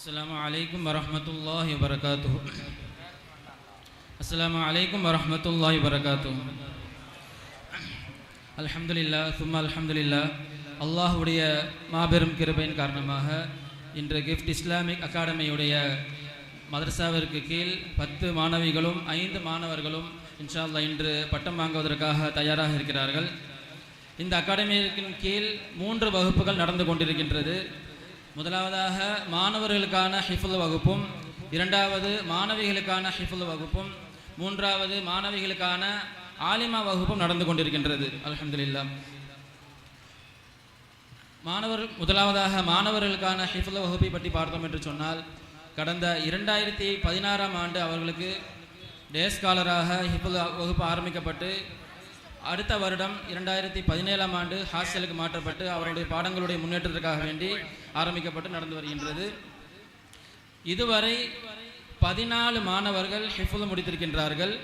السلام عليكم ورحمة الله وبركاته. السلام عليكم ورحمة الله وبركاته. அல்ஹம்துலில்லாஹ் சும்மா அல்ஹம்துலில்லாஹ். அல்லாஹ்வுடைய மாபெரும் கிருபையின் காரணமாக இன்று கிஃப்ட் இஸ்லாமிக் அகாடமியுடைய மதரசாவிற்கு கீழ் 10 மாணவிகளும் 5 மாணவர்களும் இன்ஷா அல்லாஹ் இன்று பட்டம் வாங்குவதற்காக தயாராக இருக்கிறார்கள். இந்த அகாடமியின் கீழ் 3 வகுப்புகள் நடந்து கொண்டிருக்கின்றது. முதலாவதாக மாணவர்களுக்கான ஹிஃபுல் வகுப்பும், இரண்டாவது மாணவிகளுக்கான ஹிஃபுல் வகுப்பும், மூன்றாவது மாணவிகளுக்கான ஆலிமா வகுப்பும் நடந்து கொண்டிருக்கின்றது. அல்ஹம்துலில்லாஹ். முதலாவதாக மாணவர்களுக்கான ஹிஃபுல் வகுப்பை பற்றி பார்த்தோம் என்று சொன்னால், கடந்த 2016ஆம் ஆண்டு அவர்களுக்கு டே ஸ்காலராக ஹிஃபுல் வகுப்பு ஆரம்பிக்கப்பட்டு அடுத்த வருடம் 2017ஆம் ஆண்டு ஹாஸ்டலுக்கு மாற்றப்பட்டு அவருடைய பாடங்களுடைய முன்னேற்றத்திற்காக வேண்டி ஆரம்பிக்கப்பட்டு நடந்து வருகின்றது. இதுவரை 14 மாணவர்கள் ஹிஃபுல் முடித்திருக்கின்றார்கள்.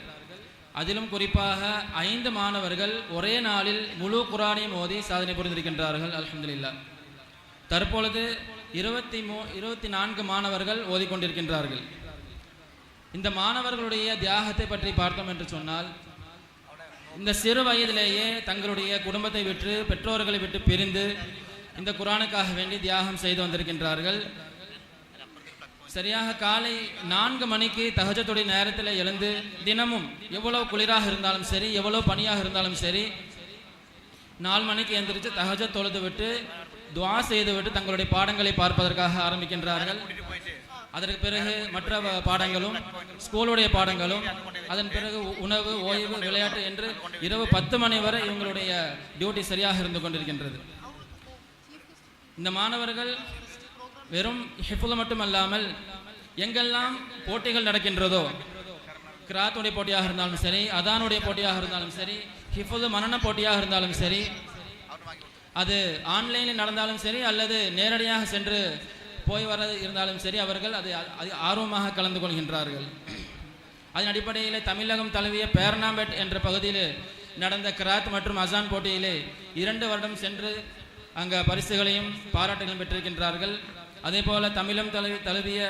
அதிலும் குறிப்பாக 5 மாணவர்கள் ஒரே நாளில் முழு குர்ஆனையும் ஓதி சாதனை புரிந்திருக்கின்றார்கள். அல்ஹம்துலில்லாஹ். தற்பொழுது 24 மாணவர்கள் ஓதிக்கொண்டிருக்கின்றார்கள். இந்த மாணவர்களுடைய தியாகத்தை பற்றி பார்த்தோம் என்று சொன்னால், இந்த சிறு வயதிலேயே தங்களுடைய குடும்பத்தை விட்டு பெற்றோர்களை விட்டு பிரிந்து இந்த குர்ஆனுக்காக வேண்டி தியாகம் செய்து வந்திருக்கின்றார்கள். சரியாக காலை 4 மணிக்கு தஹஜ்ஜுடைய நேரத்தில் எழுந்து தினமும் எவ்வளவு குளிராக இருந்தாலும் சரி, எவ்வளவு பனியாக இருந்தாலும் சரி, 4 மணிக்கு எழுந்திரிச்சு தஹஜ்ஜத் தொழுது விட்டு துஆ செய்து விட்டு தங்களுடைய பாடங்களை பார்ப்பதற்காக ஆரம்பிக்கின்றார்கள். அதற்கு பிறகு மற்ற பாடங்களும், ஸ்கூலுடைய பாடங்களும், அதன் பிறகு உணவு, ஓய்வு, விளையாட்டு என்று இரவு 10 மணி வரை இவங்களுடைய டியூட்டி சரியாக இருந்து கொண்டிருக்கின்றது. இந்த மாணவர்கள் வெறும் ஹிஃபுல் மட்டுமல்லாமல் எங்கெல்லாம் போட்டிகள் நடக்கின்றதோ, கிராத்துடைய போட்டியாக இருந்தாலும் சரி, அதானுடைய போட்டியாக இருந்தாலும் சரி, ஹிஃபுல் மனன போட்டியாக இருந்தாலும் சரி, அது ஆன்லைனில் நடந்தாலும் சரி அல்லது நேரடியாக சென்று போய் வர இருந்தாலும் சரி, அவர்கள் அது ஆர்வமாக கலந்து கொள்கின்றார்கள். அதன் அடிப்படையில் தமிழகம் தழுவிய பேர்னாம்பேட் என்ற பகுதியில் நடந்த கிராத் மற்றும் அசான் போட்டியிலே 2 வருடம் சென்று அங்கே பரிசுகளையும் பாராட்டுகளையும் பெற்றிருக்கின்றார்கள். அதே போல தமிழகம் தழுவிய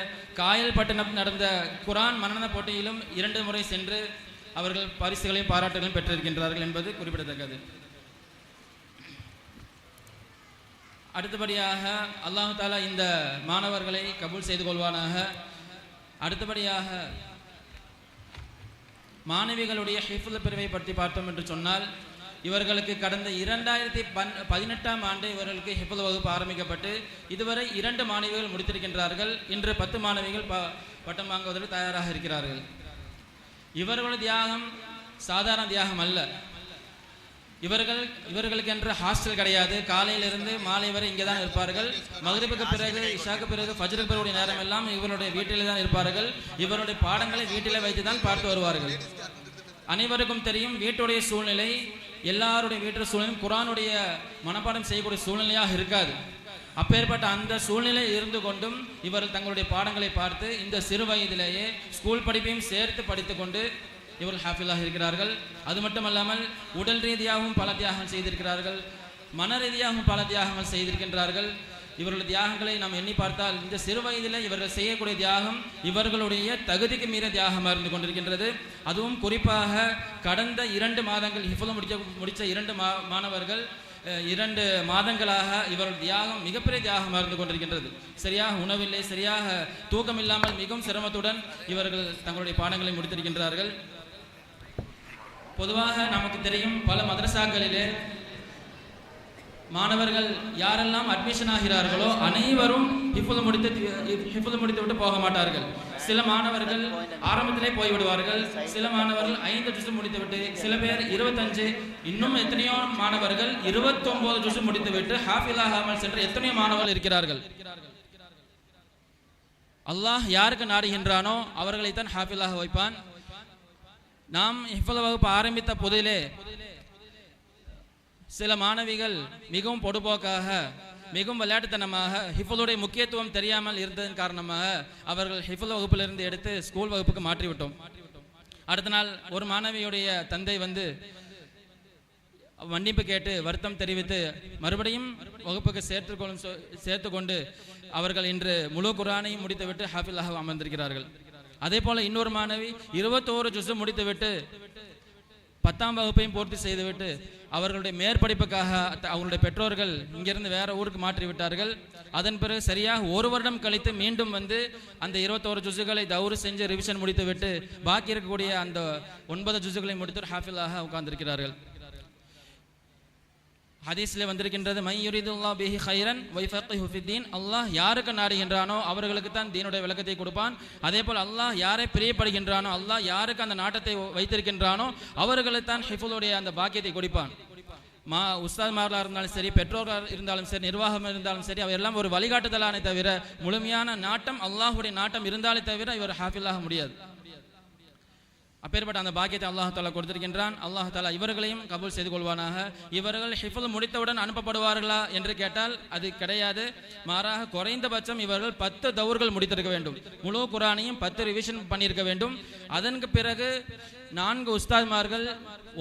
காயல்பட்டினம் நடந்த குர்ஆன் மனன போட்டியிலும் 2 முறை சென்று அவர்கள் பரிசுகளையும் பாராட்டுகளையும் பெற்றிருக்கின்றார்கள் என்பது குறிப்பிடத்தக்கது. அடுத்தபடியாக அல்லாஹ் தஆலா இந்த மாணவர்களை கபூல் செய்து கொள்வானாக. அடுத்தபடியாக மாணவிகளுடைய ஹிஃபுல் பிரிவை பற்றி பார்த்தோம் என்று சொன்னால், இவர்களுக்கு கடந்த 2018ஆம் ஆண்டு இவர்களுக்கு ஹிஃபுல் வகுப்பு ஆரம்பிக்கப்பட்டு இதுவரை 2 மாணவிகள் முடித்திருக்கின்றார்கள். இன்று 10 மாணவிகள் பட்டம் வாங்குவதற்கு தயாராக இருக்கிறார்கள். இவர்களுடைய தியாகம் சாதாரண தியாகம் அல்ல. இவர்களுக்கு என்ற ஹாஸ்டல் கிடையாது. காலையிலிருந்து மாலை வரை இங்கே தான் இருப்பார்கள். மக்ரிபுக்கு பிறகு, இஷாக்கு பிறகு, ஃபஜ்ருக்கு பிறகு நேரம் எல்லாம் இவருடைய வீட்டில் தான் இருப்பார்கள். இவருடைய பாடங்களை வீட்டில் வைத்து தான் பார்த்து வருவார்கள். அனைவருக்கும் தெரியும், வீட்டுடைய சூழ்நிலை, எல்லாருடைய வீட்டு சூழ்நிலையும் குர்ஆனுடைய மனப்பாடம் செய்யக்கூடிய சூழ்நிலையாக இருக்காது. அப்பேற்பட்ட அந்த சூழ்நிலை இருந்து கொண்டும் இவர்கள் தங்களுடைய பாடங்களை பார்த்து இந்த சிறு வயதிலேயே ஸ்கூல் படிப்பையும் சேர்த்து படித்து கொண்டு இவர்கள் ஹாஃபிலாக இருக்கிறார்கள். அது மட்டுமல்லாமல் உடல் ரீதியாகவும் பல தியாகம் செய்திருக்கிறார்கள், மன ரீதியாகவும் பல தியாகங்கள் செய்திருக்கின்றார்கள். இவர்களுடைய தியாகங்களை நாம் எண்ணி பார்த்தால் இந்த சிறு வயதில் இவர்கள் செய்யக்கூடிய தியாகம் இவர்களுடைய தகுதிக்கு மீற தியாகமாக இருந்து கொண்டிருக்கின்றது. அதுவும் குறிப்பாக கடந்த 2 மாதங்கள் ஹிஃபுல் முடித்த 2 மாணவர்கள் 2 மாதங்களாக இவர்கள் தியாகம் மிகப்பெரிய தியாகமாக இருந்து கொண்டிருக்கின்றது. சரியாக உணவில்லை, சரியாக தூக்கம் இல்லாமல் மிகவும் சிரமத்துடன் இவர்கள் தங்களுடைய பாடங்களை முடித்திருக்கின்றார்கள். பொதுவாக நமக்கு தெரியும், பல மதரசாக்களிலே மாணவர்கள் யாரெல்லாம் அட்மிஷன் ஆகிறார்களோ அனைவரும் ஹிஃபுல் முடித்து விட்டு போக மாட்டார்கள். சில மாணவர்கள் ஆரம்பத்திலே போய்விடுவார்கள், சில மாணவர்கள் 5 ஜுஸ் முடித்துவிட்டு, சில பேர் 25, இன்னும் எத்தனையோ மாணவர்கள் 29 ஜுஸ் முடித்துவிட்டு ஹாஃபிலாகாமல் சென்று எத்தனையோ மாணவர்கள் இருக்கிறார்கள். அல்லாஹ் யாருக்கு நாடுகின்றானோ அவர்களைத்தான் ஹாஃபிலாக வைப்பான். நாம் ஹிஃபுல் வகுப்பு ஆரம்பித்த புதிலே சில மாணவிகள் மிகவும் பொடுபோக்காக, மிகவும் விளையாட்டுத்தனமாக ஹிஃபுலுடைய முக்கியத்துவம் தெரியாமல் இருந்ததன் காரணமாக அவர்கள் ஹிஃபுல் வகுப்பிலிருந்து எடுத்து ஸ்கூல் வகுப்புக்கு மாற்றிவிட்டோம். அடுத்த நாள் ஒரு மாணவியுடைய தந்தை வந்து மன்னிப்பு கேட்டு வருத்தம் தெரிவித்து மறுபடியும் வகுப்புக்கு சேர்த்து கொண்டு அவர்கள் இன்று முழு குர்ஆனையும் முடித்துவிட்டு ஹாஃபிலாக அமர்ந்திருக்கிறார்கள். அதே போல இன்னொரு மாணவி 21 ஜுஸ் முடித்துவிட்டு 10ஆம் வகுப்பையும் பூர்த்தி செய்துவிட்டு அவர்களுடைய மேற்படிப்புக்காக அவங்களுடைய பெற்றோர்கள் இங்கிருந்து வேற ஊருக்கு மாற்றி விட்டார்கள். அதன் பிறகு சரியாக 1 வருடம் கழித்து மீண்டும் வந்து அந்த 21 ஜுஸுகளை தௌரு செஞ்சு ரிவிஷன் முடித்துவிட்டு பாக்கி இருக்கக்கூடிய அந்த 9 ஜுஸுகளை முடித்து ஹாஃபிலாக உட்கார்ந்திருக்கிறார்கள். ஹதீஸ்ல வந்திருக்கின்றது, மை யுரிதுல்லாஹு பிஹி கைரன் வயஃபகிஹு ஃபித்தீன், அல்லாஹ் யாருக்கு நாடுகின்றானோ அவர்களுக்கு தான் தீனுடைய விளக்கத்தை கொடுப்பான். அதே போல் அல்லாஹ் யாரை பிரியப்படுகின்றானோ, அல்லாஹ் யாருக்கு அந்த நாட்டத்தை வைத்திருக்கின்றானோ அவர்களுக்கு தான் ஹிஃபுலுடைய அந்த பாக்கியத்தை கொடுப்பான். உஸ்தாத்மார்களாக இருந்தாலும் சரி, பெற்றோர்கள் இருந்தாலும் சரி, நிர்வாகம் இருந்தாலும் சரி, அவையெல்லாம் ஒரு வழிகாட்டுதலானே தவிர முழுமையான நாட்டம் அல்லாஹுடைய நாட்டம் இருந்தாலே தவிர இவர் ஹாஃபிலாக முடியாது. அப்பேற்பட்ட அந்த பாக்கியத்தை அல்லாஹ் தாலா கொடுத்திருக்கின்றான். அல்லாஹ் தாலா இவர்களையும் கபூல் செய்து கொள்வானாக. இவர்கள் ஹிஃபுல் முடித்தவுடன் அனுப்பப்படுவார்களா என்று கேட்டால் அது கிடையாது. மாறாக குறைந்தபட்சம் இவர்கள் 10 தௌர்கள் முடித்திருக்க வேண்டும். முழு குர்ஆனையும் 10 ரிவிஷன் பண்ணியிருக்க வேண்டும். அதற்கு பிறகு 4 உஸ்தாத்மார்கள்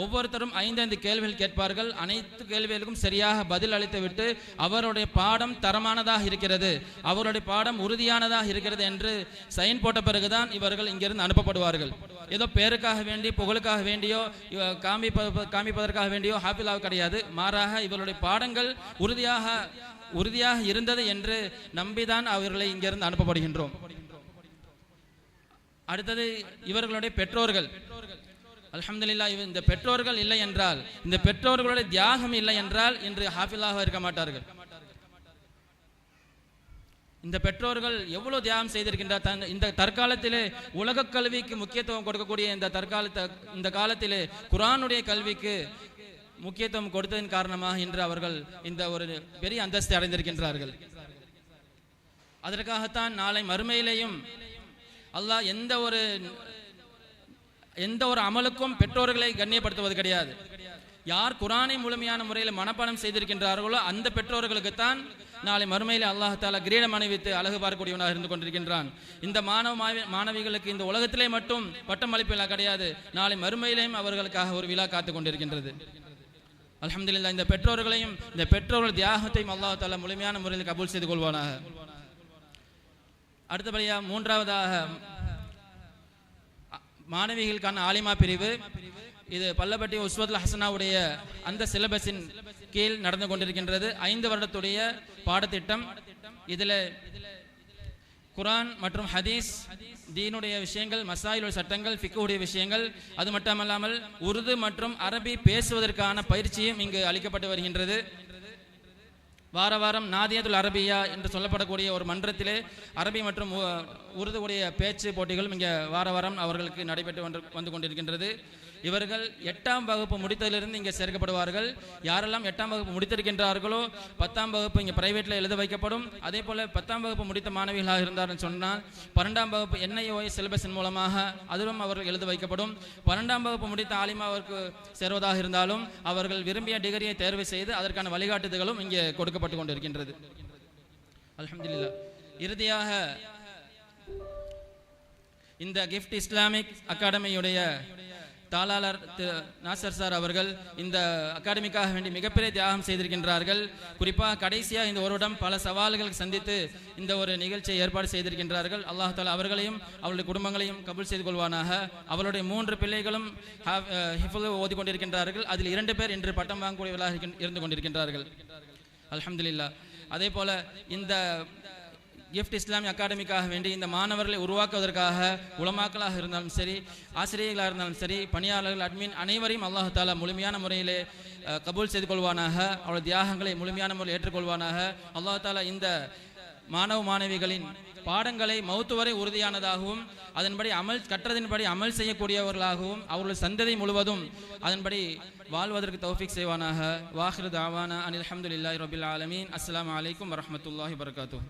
ஒவ்வொருத்தரும் 5 கேள்விகள் கேட்பார்கள். அனைத்து கேள்விகளுக்கும் சரியாக பதில் அளித்து விட்டு அவருடைய பாடம் தரமானதாக இருக்கிறது, அவருடைய பாடம் உறுதியானதாக இருக்கிறது என்று சைன் போட்ட பிறகுதான் இவர்கள் இங்கிருந்து அனுப்பப்படுவார்கள். ஏதோ பேருக்காக வேண்டி புகழுக்காக வேண்டியோ காமிப்பதற்காக வேண்டியோ ஹாஃபிலாக கிடையாது. மாறாக இவருடைய பாடங்கள் உறுதியாக இருந்தது என்று நம்பிதான் அவர்களை இங்கிருந்து அனுப்பப்படுகின்றோம். அடுத்தது இவர்களுடைய பெற்றோர்கள். அல்ஹம்துலில்லாஹ், இந்த பெற்றோர்கள் இல்லை என்றால், இந்த பெற்றோர்களுடைய தியாகம் இல்லை என்றால் இன்று ஹாஃபிலாக இருக்க மாட்டார்கள். இந்த பெற்றோர்கள் எவ்வளவு தியாகம் செய்திருக்கின்றார். இந்த தற்காலத்திலே உலக கல்விக்கு முக்கியத்துவம் கொடுக்கக்கூடிய இந்த காலத்திலே குர்ஆனுடைய கல்விக்கு முக்கியத்துவம் கொடுத்ததன் காரணமாக இன்று அவர்கள் இந்த ஒரு பெரிய அந்தஸ்தை அடைந்திருக்கின்றார்கள். அதற்காகத்தான் நாளை மறுமையிலேயும் அல்லாஹ் எந்த ஒரு அமலுக்கும் பெற்றோர்களை கண்ணியப்படுத்துவது கிடையாது. யார் குர்ஆனை முழுமையான முறையில் மனப்பாடம் செய்திருக்கின்றார்களோ அந்த பெற்றோர்களுக்குத்தான் நாளை மறுமையில் அல்லாஹ் தாலா கிரீடம் அணிவித்து அழகு பார்க்கக்கூடியவனாக இருந்து கொண்டிருக்கின்றான். இந்த மாணவிகளுக்கு இந்த உலகத்திலே மட்டும் பட்டம் அளிப்பு விழா கிடையாது, நாளை மறுமையிலேயும் அவர்களுக்காக ஒரு விழா காத்து கொண்டிருக்கின்றது. அல்ஹம்துலில்லாஹ், இந்த பெற்றோர்களையும் இந்த பெற்றோர்கள் தியாகத்தையும் அல்லாஹ் தாலா முழுமையான முறையில் கபூல் செய்து கொள்வானாக. அடுத்தபடியாக 3வதாக மாணவிகளுக்கான ஆலிமா பிரிவு. இது பல்லப்பட்டி உஸ்வத்துல் ஹசனாவுடைய அந்த சிலபஸின் கீழ் நடந்து கொண்டிருக்கின்றது. 5 வருடத்துடைய பாடத்திட்டம். இதில் குர்ஆன் மற்றும் ஹதீஸ், தீனுடைய விஷயங்கள், மசாயிலுடைய சட்டங்கள், ஃபிக்ஹுடைய விஷயங்கள், அது மட்டுமல்லாமல் உருது மற்றும் அரபி பேசுவதற்கான பயிற்சியும் இங்கு அளிக்கப்பட்டு வருகின்றது. வார வாரம் நாதியத்துல் அரபியா என்று சொல்லப்படக்கூடிய ஒரு மன்றத்திலே அரபி மற்றும் உருதுடைய பேச்சு போட்டிகளும் இங்கே வார வாரம் அவர்களுக்கு நடைபெற்று வந்து கொண்டிருக்கின்றது. இவர்கள் 8ஆம் வகுப்பு முடித்ததிலிருந்து இங்கே சேர்க்கப்படுவார்கள். யாரெல்லாம் 8ஆம் வகுப்பு முடித்திருக்கின்றார்களோ 10ஆம் வகுப்பு இங்கே பிரைவேட்டில் எழுத வைக்கப்படும். அதே போல் 10ஆம் வகுப்பு முடித்த மாணவிகளாக இருந்தார்னு சொன்னால் 12ஆம் வகுப்பு NIOS சிலபஸின் மூலமாக அதிலும் அவர்கள் எழுத வைக்கப்படும். 12ஆம் வகுப்பு முடித்த ஆலிமாவிற்கு சேர்வதாக இருந்தாலும் அவர்கள் விரும்பிய டிகிரியை தேர்வு செய்து அதற்கான வழிகாட்டுதல்களும் இங்கே கொடுக்கப்பட்டு கொண்டிருக்கின்றது. அல்ஹம்துலில்லாஹ். இறுதியாக இந்த கிஃப்ட் இஸ்லாமிக் அகாடமியுடைய தாளாளர் நாசர் சார் அவர்கள் இந்த அகாடமிக்காக வேண்டி மிகப்பெரிய தியாகம் செய்திருக்கின்றார்கள். குறிப்பாக கடைசியாக இந்த ஒரு வருடம் பல சவால்களை சந்தித்து இந்த ஒரு நிகழ்ச்சியை ஏற்பாடு செய்திருக்கின்றார்கள். அல்லாஹ் தாலா அவர்களையும் அவருடைய குடும்பங்களையும் கபூல் செய்து கொள்வானாக. அவருடைய 3 பிள்ளைகளும் ஹிஃபுல் ஓதி கொண்டிருக்கின்றார்கள். அதில் 2 பேர் இன்று பட்டம் வாங்கக்கூடியவர்களாக இருந்து கொண்டிருக்கின்றார்கள். அல்ஹம்துலில்லாஹ். அதே போல இந்த கிஃப்ட் இஸ்லாமிக் அகாடமிக்காக வேண்டி இந்த மாணவர்களை உருவாக்குவதற்காக உலமாக்களாக இருந்தாலும் சரி, ஆசிரியர்களாக இருந்தாலும் சரி, பணியாளர்கள், அட்மின் அனைவரையும் அல்லாஹ் தாலா முழுமையான முறையிலே கபூல் செய்து கொள்வானாக. அவருடைய தியாகங்களை முழுமையான முறையில் ஏற்றுக்கொள்வானாக. அல்லாஹ் தாலா இந்த மாணவிகளின் பாடங்களை மௌத்து வரை உறுதியானதாகவும் அதன்படி கற்றதின்படி அமல் செய்யக்கூடியவர்களாகவும் அவர்கள் சந்ததி முழுவதும் அதன்படி வாழ்வதற்கு தௌஃபீக் செய்வானாக. வாஹிரு தாவானா அனில் ஹம்துலில்லாஹி ரபில் ஆலமீன். அஸ்ஸலாமு அலைக்கும் வரஹ்மத்துல்லாஹி வபரகாத்துஹு.